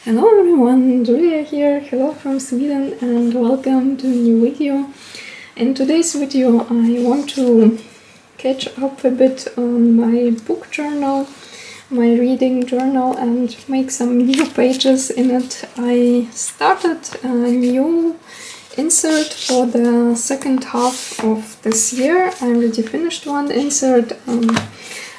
Hello everyone, Julia here, hello from Sweden and welcome to a new video. In today's video I want to catch up a bit on my book journal, my reading journal, and make some new pages in it. I started a new insert for the second half of this year. I already finished one insert.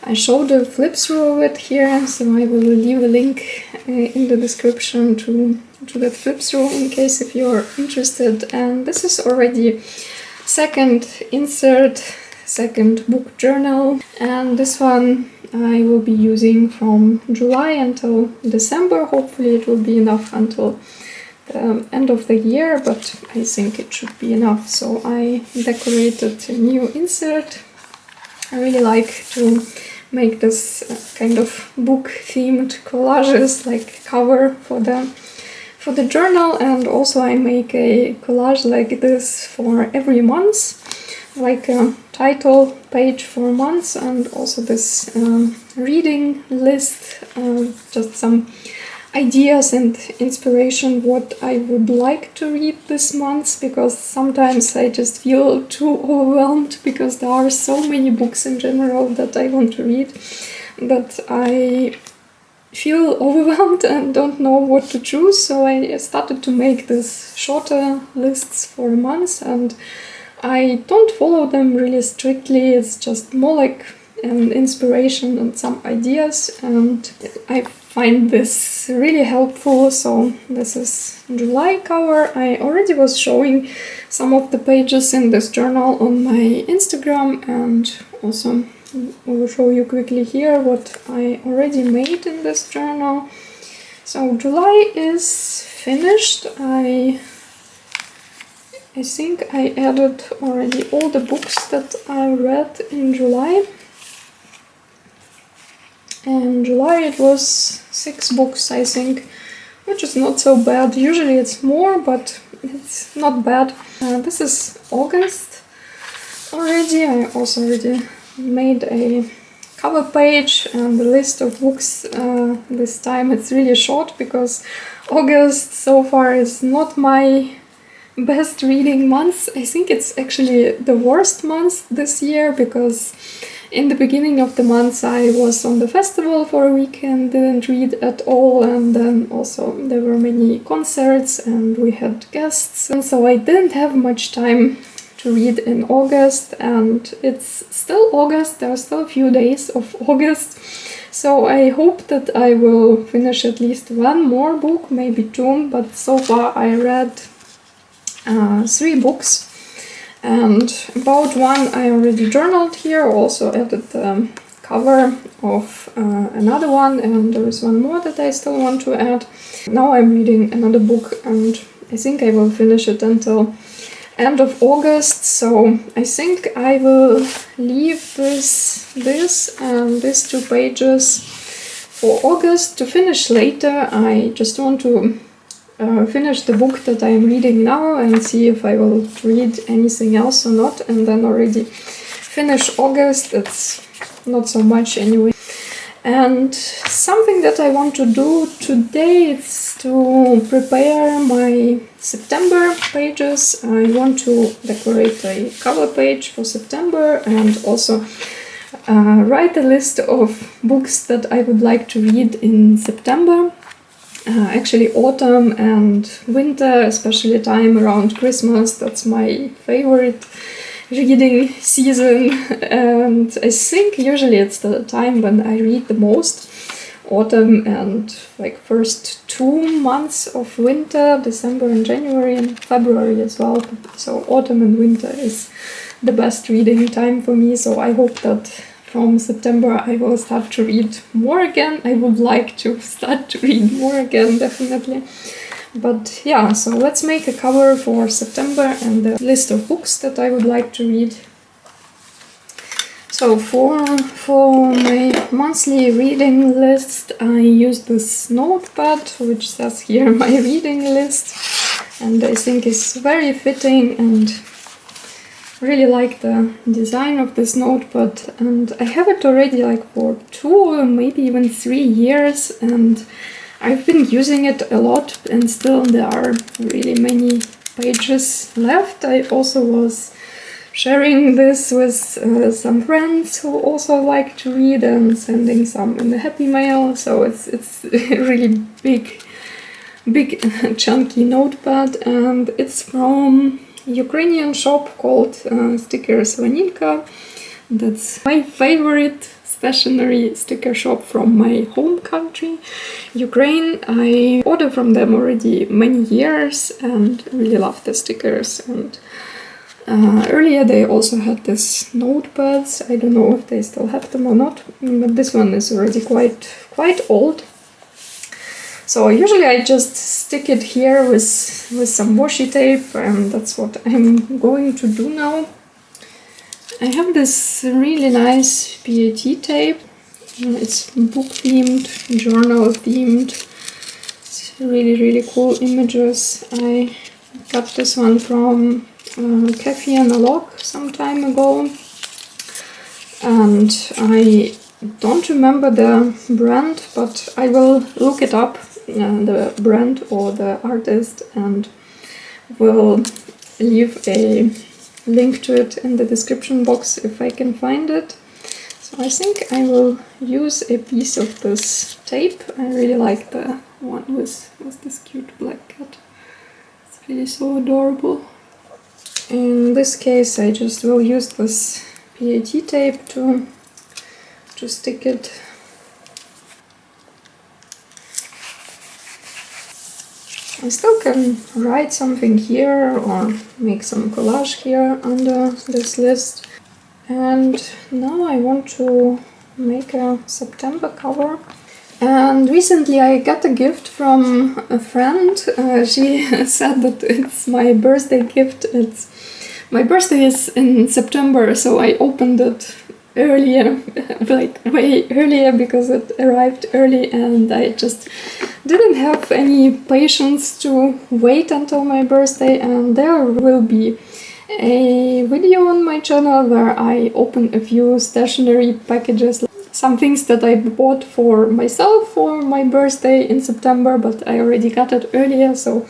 I showed a flip through of it here, so I will leave a link in the description to that flip through in case if you're interested. And this is already second insert, second book journal, and this one I will be using from July until December. Hopefully it will be enough until the end of the year, but I think it should be enough. So I decorated a new insert. I really like to make this kind of book themed collages, like cover for the journal, and also I make a collage like this for every month, like a title page for months, and also this reading list, just some ideas and inspiration what I would like to read this month, because sometimes I just feel too overwhelmed because there are so many books in general that I want to read that I feel overwhelmed and don't know what to choose. So I started to make these shorter lists for a month, and I don't follow them really strictly. It's just more like an inspiration and some ideas, and I find this really helpful. So this is July cover. I already was showing some of the pages in this journal on my Instagram, and also I will show you quickly here what I already made in this journal. So July is finished. I think I added already all the books that I read in July. And July it was 6 books, I think, which is not so bad. Usually it's more, but it's not bad. This is August already. I also already made a cover page and the list of books. This time it's really short because August so far is not my best reading month. I think it's actually the worst month this year, because in the beginning of the month I was on the festival for a week and didn't read at all, and then also there were many concerts and we had guests, and so I didn't have much time to read in August, and it's still August, there are still a few days of August, so I hope that I will finish at least one more book, maybe 2, but so far I read 3 books. And about one I already journaled here, also added the cover of another one, and there is one more that I still want to add. Now I'm reading another book and I think I will finish it until end of August, so I think I will leave this and these 2 pages for August to finish later. I just want to finish the book that I'm reading now and see if I will read anything else or not, and then already finish August. It's not so much anyway. And something that I want to do today is to prepare my September pages. I want to decorate a cover page for September and also write a list of books that I would like to read in September. Actually autumn and winter, especially time around Christmas, that's my favorite reading season, and I think usually it's the time when I read the most. Autumn and like first 2 months of winter, December and January, and February as well. So autumn and winter is the best reading time for me, so I hope that from September I will start to read more again. I would like to start to read more again, definitely. But yeah, so let's make a cover for September and the list of books that I would like to read. So for my monthly reading list I used this notepad, which says here my reading list, and I think it's very fitting, and really like the design of this notepad, and I have it already like for 2 or maybe even 3 years, and I've been using it a lot, and still there are really many pages left. I also was sharing this with some friends who also like to read, and sending some in the happy mail, so it's a really big chunky notepad, and it's from Ukrainian shop called Stickers Vanilka. That's my favorite stationery sticker shop from my home country, Ukraine. I ordered from them already many years and really love the stickers. And earlier they also had these notepads. I don't know if they still have them or not, but this one is already quite old. So usually I just stick it here with some washi tape, and that's what I'm going to do now. I have this really nice PAT tape. It's book themed, journal themed. It's really cool images. I got this one from Cafe Analog some time ago, and I don't remember the brand, but I will look it up, the brand or the artist, and will leave a link to it in the description box if I can find it. So I think I will use a piece of this tape. I really like the one with this cute black cat. It's really so adorable. In this case I just will use this PAT tape to stick it. I still can write something here or make some collage here under this list. And now I want to make a September cover. And recently I got a gift from a friend. She said that it's my birthday gift. My birthday is in September, so I opened it earlier, like way earlier, because it arrived early, and I just didn't have any patience to wait until my birthday. And there will be a video on my channel where I open a few stationery packages, some things that I bought for myself for my birthday in September, but I already got it earlier, so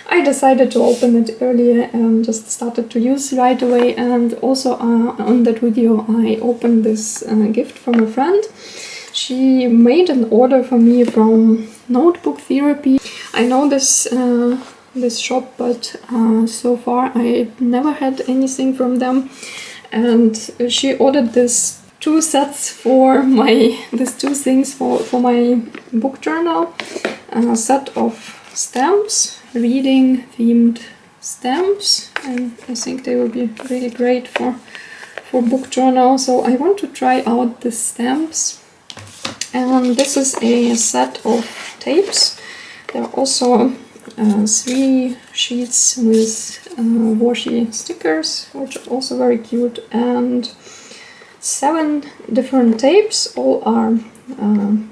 I decided to open it earlier and just started to use right away. And also on that video I opened this gift from a friend. She made an order for me from Notebook Therapy. I know this shop, but so far I never had anything from them. And she ordered these two things for my book journal. A set of stamps, reading themed stamps, and I think they will be really great for book journal. So I want to try out the stamps. And this is a set of tapes. There are also 3 sheets with washi stickers, which are also very cute, and 7 different tapes. All are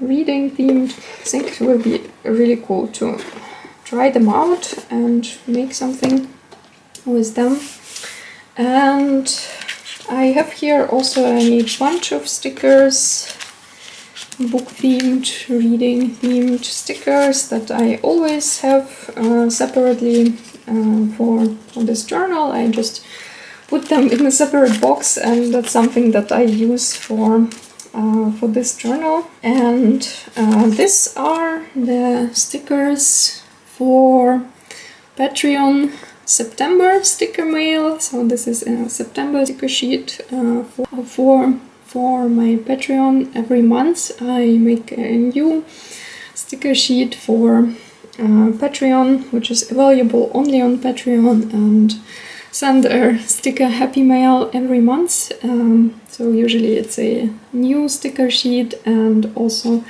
reading themed. I think it will be really cool to try them out and make something with them. And I have here also a bunch of stickers, book themed, reading themed stickers that I always have separately for this journal. I just put them in a separate box, and that's something that I use for this journal. And these are the stickers for Patreon September sticker mail. So this is a September sticker sheet for my Patreon. Every month I make a new sticker sheet for Patreon, which is available only on Patreon, and send a sticker happy mail every month. So usually it's a new sticker sheet, and also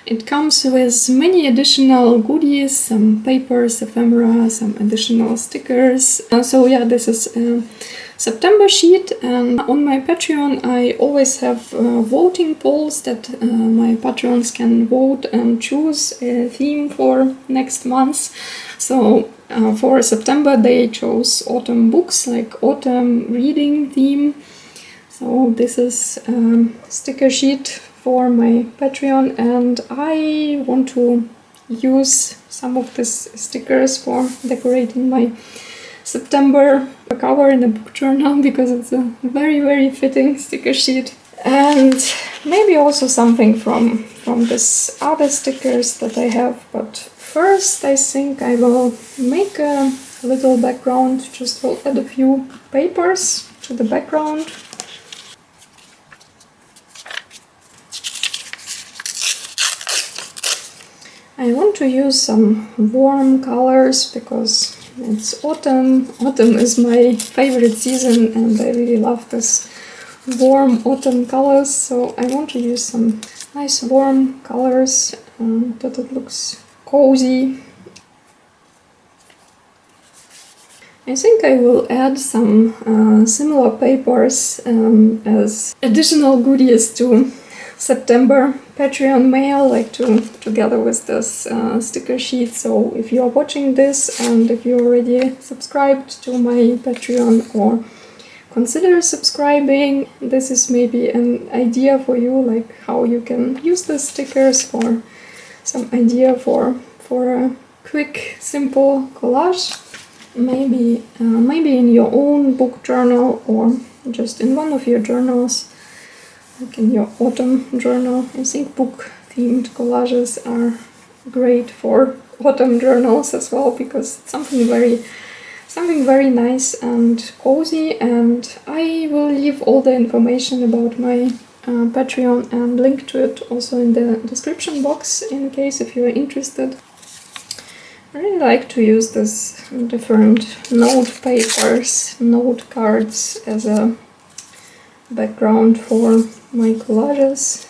it comes with many additional goodies, some papers, ephemera, some additional stickers. So yeah, this is a September sheet. And on my Patreon I always have voting polls that my patrons can vote and choose a theme for next month. So for September they chose autumn books, like autumn reading theme. So this is sticker sheet for my Patreon, and I want to use some of these stickers for decorating my September cover in a book journal, because it's a very fitting sticker sheet. And maybe also something from this other stickers that I have, but first I think I will make a little background. Just will add a few papers to the background. I want to use some warm colors because it's autumn. Autumn is my favorite season and I really love this warm autumn colors, so I want to use some nice warm colors that it looks cozy. I think I will add some similar papers as additional goodies to September Patreon mail, like together with this sticker sheet. So if you are watching this and if you already subscribed to my Patreon or consider subscribing, this is maybe an idea for you, like how you can use the stickers for some idea for a quick, simple collage. Maybe in your own book journal or just in one of your journals, like in your autumn journal. I think book-themed collages are great for autumn journals as well, because it's something very nice and cozy. And I will leave all the information about my Patreon and link to it also in the description box in case if you are interested. I really like to use this different note papers, note cards as a background for my collages.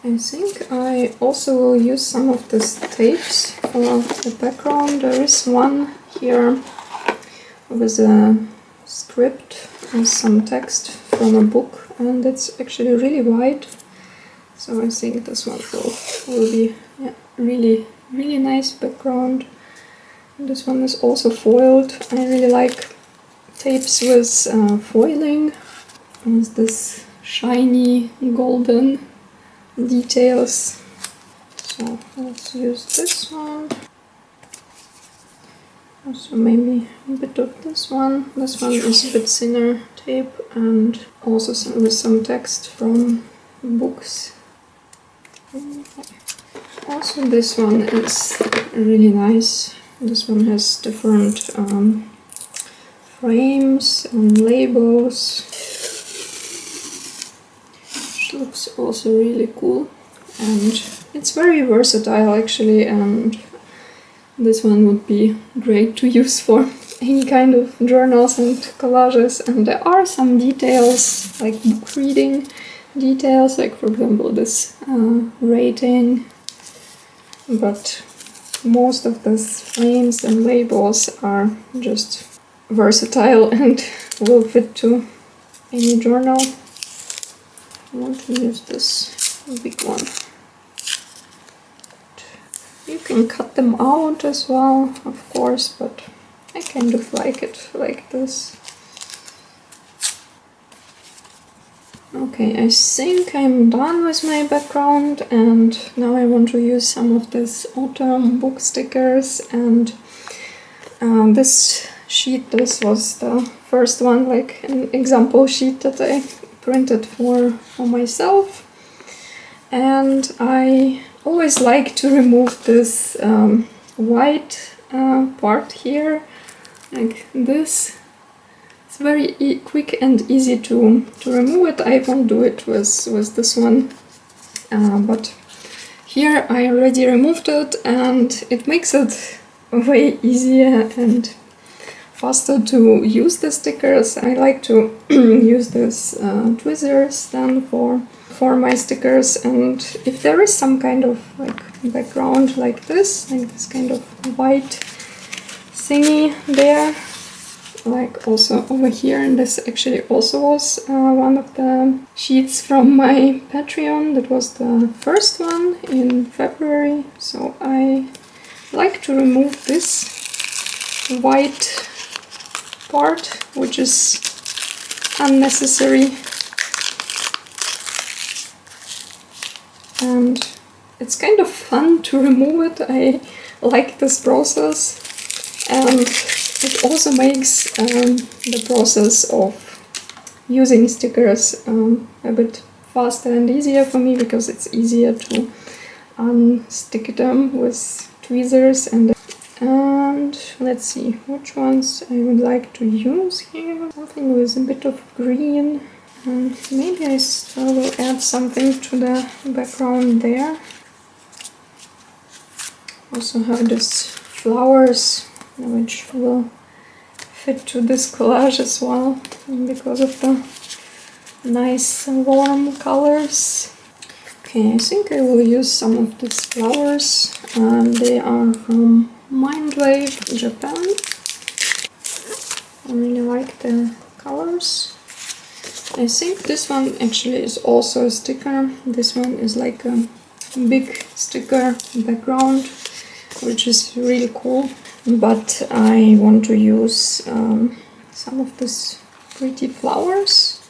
I think I also will use some of these tapes for the background. There is one here with a script and some text from a book, and it's actually really wide. So I think this one will be really nice background. And this one is also foiled. I really like tapes with foiling. With this shiny golden details. So let's use this one. Also maybe a bit of this one. This one is a bit thinner tape and also with some text from books. Also this one is really nice. This one has different frames and labels. Which looks also really cool. And it's very versatile actually, and this one would be great to use for any kind of journals and collages. And there are some details, like book reading details, like for example this rating. But most of these frames and labels are just versatile and will fit to any journal. I want to use this big one. You can cut them out as well, of course, but I kind of like it like this. Okay, I think I'm done with my background, and now I want to use some of these autumn book stickers. And this sheet, this was the first one, like an example sheet that I printed for myself. And I always like to remove this white part here, like this. It's very quick and easy to remove it. I won't do it with this one, but here I already removed it, and it makes it way easier and faster to use the stickers. I like to use these tweezers then for my stickers, and if there is some kind of like background like this kind of white thingy there, like also over here, and this actually also was one of the sheets from my Patreon. That was the first one in February, so I like to remove this white part, which is unnecessary. And it's kind of fun to remove it. I like this process, and it also makes the process of using stickers a bit faster and easier for me, because it's easier to unstick them with tweezers. And let's see which ones I would like to use here. Something with a bit of green, and maybe I still will add something to the background there. Also have these flowers, which will fit to this collage as well, because of the nice warm colors. Okay, I think I will use some of these flowers. They are from Mindwave, Japan. I really like the colors. I think this one actually is also a sticker. This one is like a big sticker background, which is really cool. But I want to use some of these pretty flowers.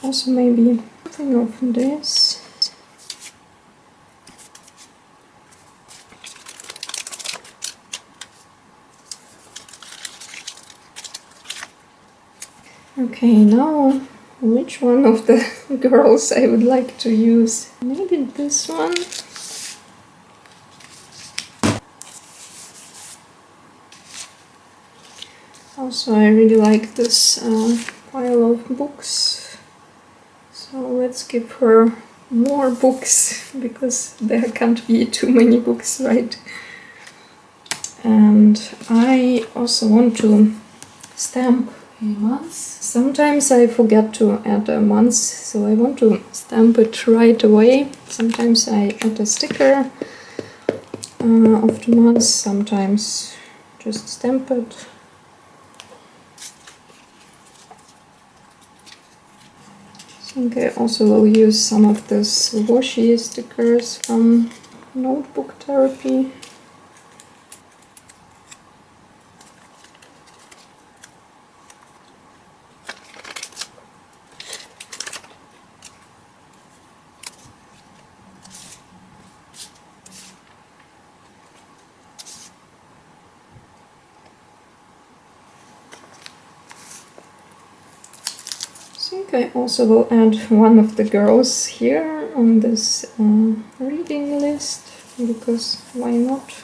Also maybe something of this. Okay, now which one of the girls I would like to use? Maybe this one. Also, I really like this pile of books. So let's give her more books, because there can't be too many books, right? And I also want to stamp months. Sometimes I forget to add a month, so I want to stamp it right away. Sometimes I add a sticker of the month, sometimes just stamp it. I think I also will use some of these washi stickers from Notebook Therapy. I think I also will add one of the girls here on this reading list, because why not?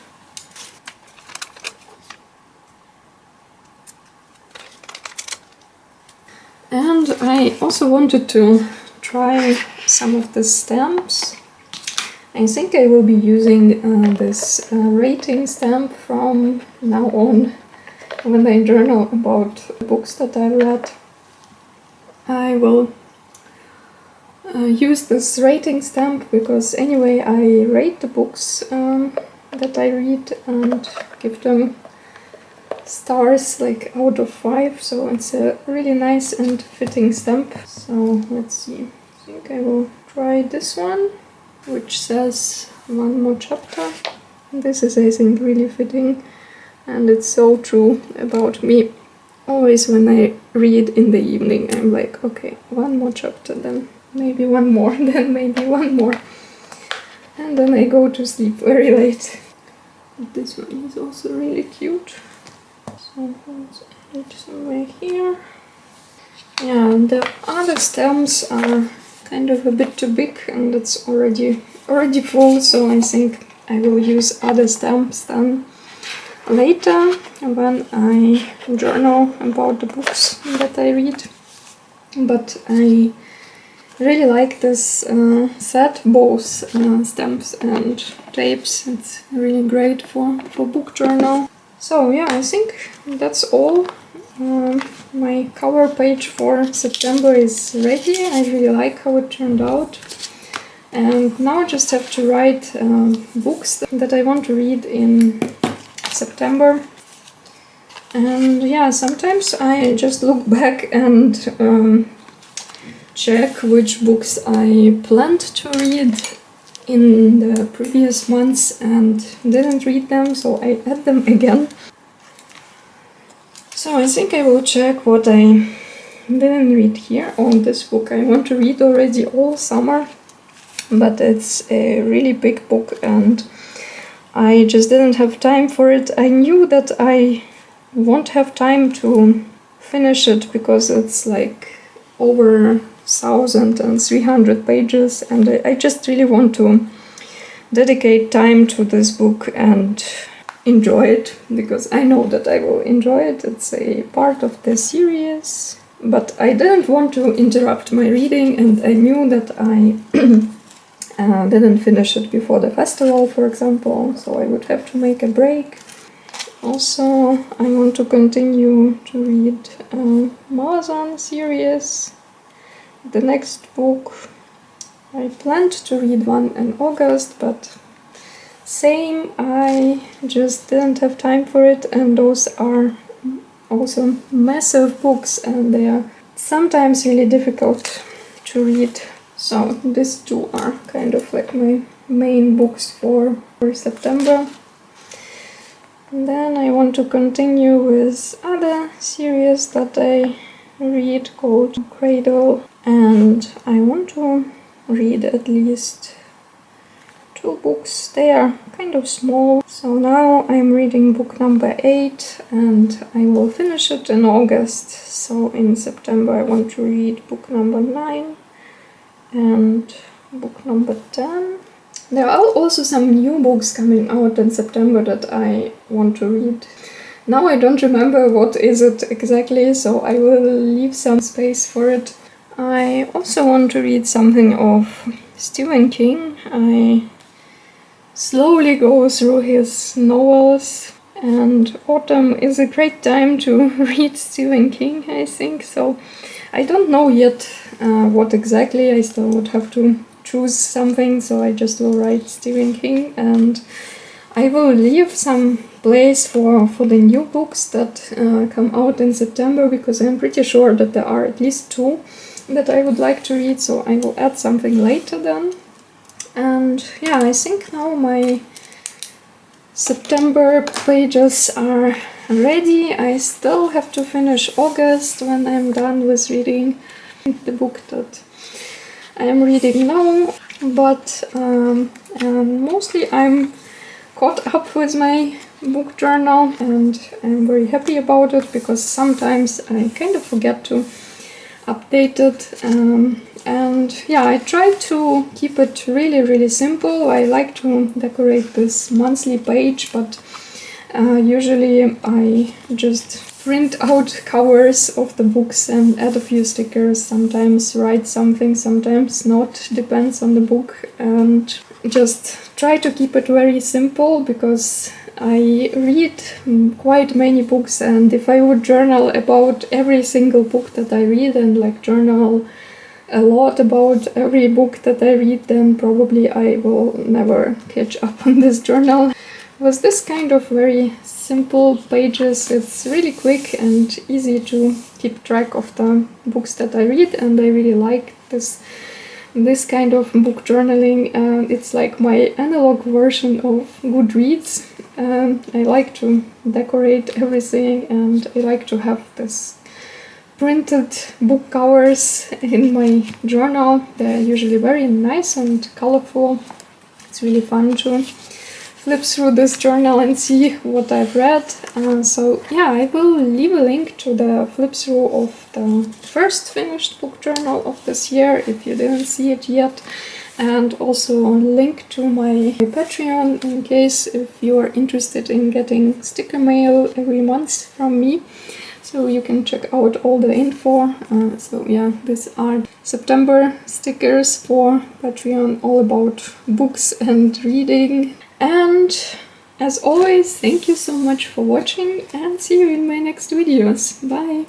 And I also wanted to try some of the stamps. I think I will be using this rating stamp from now on when I journal about books that I read. I will use this rating stamp, because anyway I rate the books that I read and give them stars, like out of 5, so it's a really nice and fitting stamp. So let's see, I think I will try this one, which says one more chapter. This is, I think, really fitting, and it's so true about me. Always when I read in the evening, I'm like, okay, one more chapter, then maybe one more, then maybe one more. And then I go to sleep very late. This one is also really cute. So let's add it somewhere here. Yeah, the other stamps are kind of a bit too big, and it's already full, so I think I will use other stamps then later when I journal about the books that I read. But I really like this set, both stamps and tapes. It's really great for book journal. So yeah, I think that's all. My cover page for September is ready. I really like how it turned out. And now I just have to write books that I want to read in September. And yeah, sometimes I just look back and check which books I planned to read in the previous months and didn't read them, so I add them again. So I think I will check what I didn't read here. Oh, this book I want to read already all summer. but it's a really big book and I just didn't have time for it. I knew that I won't have time to finish it because it's like over 1,300 pages, and I just really want to dedicate time to this book and enjoy it, because I know that I will enjoy it. It's a part of the series, but I didn't want to interrupt my reading, and I knew that I didn't finish it before the festival, for example, so I would have to make a break. Also, I want to continue to read Marathon series. The next book, I planned to read one in August, but same, I just didn't have time for it, and those are also massive books and they are sometimes really difficult to read. So these two are kind of like my main books for September. And then I want to continue with other series that I read called Cradle, and I want to read at least 2 books. They are kind of small. So now I'm reading book number 8 and I will finish it in August. So in September I want to read book number 9 and book number 10. There are also some new books coming out in September that I want to read. Now I don't remember what is it exactly, so I will leave some space for it. I also want to read something of Stephen King. I slowly go through his novels, and autumn is a great time to read Stephen King, I think. So I don't know yet what exactly. I still would have to choose something, so I just will write Stephen King, and I will leave some place for the new books that come out in September, because I'm pretty sure that there are at least 2 that I would like to read, so I will add something later then. And yeah, I think now my September pages are ready. I still have to finish August when I'm done with reading the book that I am reading now, but mostly I'm caught up with my book journal and I'm very happy about it, because sometimes I kind of forget to update it, and yeah, I try to keep it really simple. I like to decorate this monthly page, but usually I just print out covers of the books and add a few stickers, sometimes write something, sometimes not, depends on the book, and just try to keep it very simple, because I read quite many books, and if I would journal about every single book that I read and like journal a lot about every book that I read, then probably I will never catch up on this journal. With this kind of very simple pages, it's really quick and easy to keep track of the books that I read, and I really like this kind of book journaling. It's like my analog version of Goodreads. I like to decorate everything, and I like to have this printed book covers in my journal. They're usually very nice and colorful. It's really fun to flip through this journal and see what I've read. So yeah, I will leave a link to the flip through of the first finished book journal of this year if you didn't see it yet, and also a link to my Patreon in case if you're interested in getting sticker mail every month from me. So you can check out all the info. So yeah, these are September stickers for Patreon, all about books and reading. And as always, thank you so much for watching, and see you in my next videos. Bye!